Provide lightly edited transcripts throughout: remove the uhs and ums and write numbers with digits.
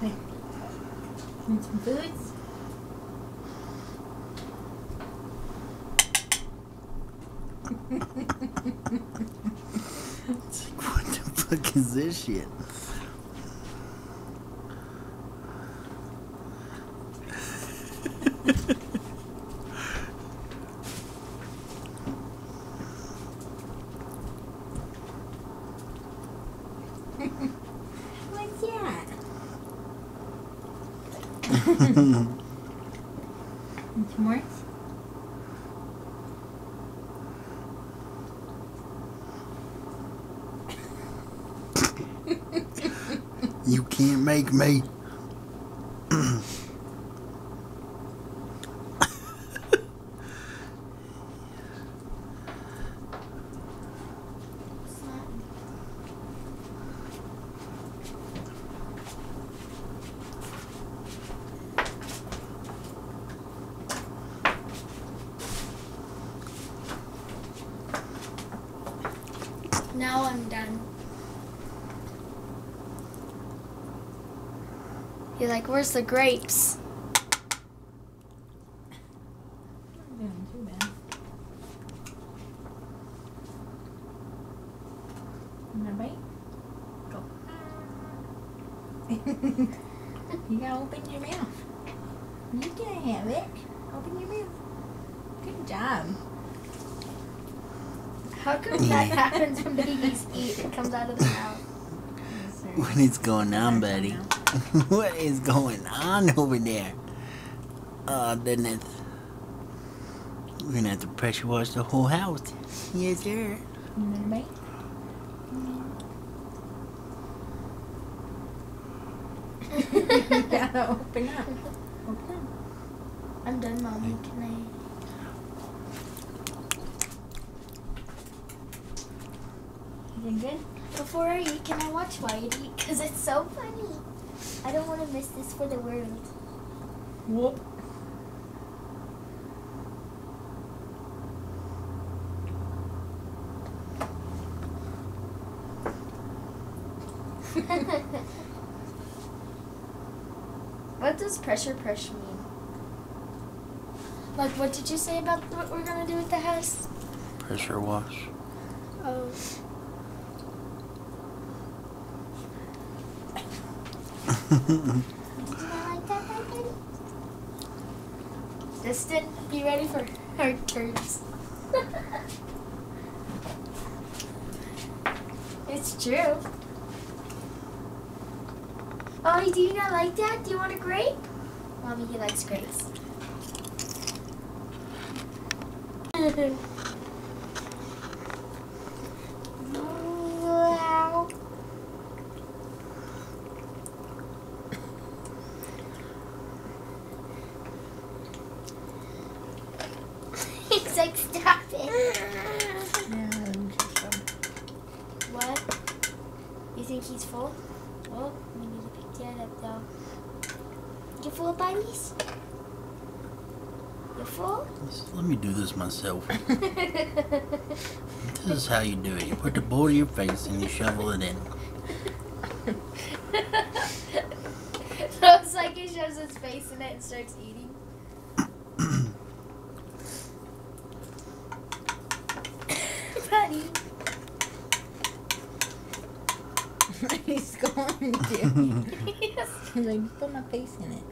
Want some foods? What the fuck is this shit? What's that? Want some more? You can't make me. Now I'm done. You're like, where's the grapes? Not doing too bad. Want a bite? Go. You gotta open your mouth. You can have it. Open your mouth. Good job. How come that happens when babies eat? It comes out of the mouth. What is going on, buddy? What is going on over there? Oh, goodness. We're gonna have to pressure wash the whole house. Yes, sir. Want a bite? You gotta open up. Open up. I'm done, Mommy. Can I? You did good? Before I eat, can I watch Wyatt eat? Because it's so funny. I don't want to miss this for the world. Whoop. What does pressure push mean? Like, what did you say about what we're going to do with the house? Pressure wash. Oh. Did you not like that, Daddy? Distant, be ready for hard turns. It's true. Oh, do you not like that? Do you want a grape? Mommy, he likes grapes. Wow. He's like, stop it. Yeah, interesting. What? You think he's full? Oh, we need to pick that up though. You full, buddies? You full? Let me do this myself. This is how you do it. You put the bowl to your face and you shovel it in. So it's like he shoves his face in it and starts eating. Buddy. He's going to. Yes. He's like, put my face in it.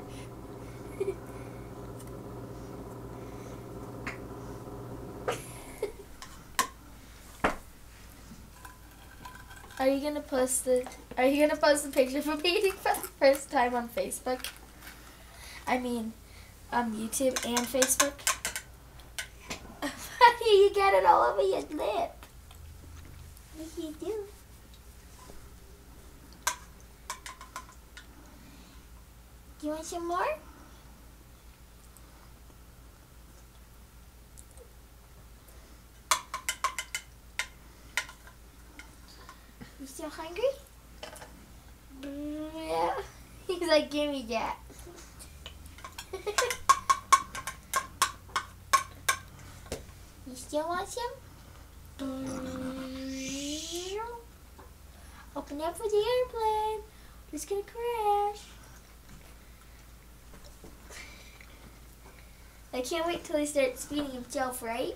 Are you gonna post the picture of him eating for the first time on Facebook? I mean, on YouTube and Facebook. Buddy, you got it all over your lip. What do you do? Do you want some more? You still hungry? Yeah. He's like, give me that. You still want some? Open up for the airplane. It's gonna crash. I can't wait till he starts feeding himself, right?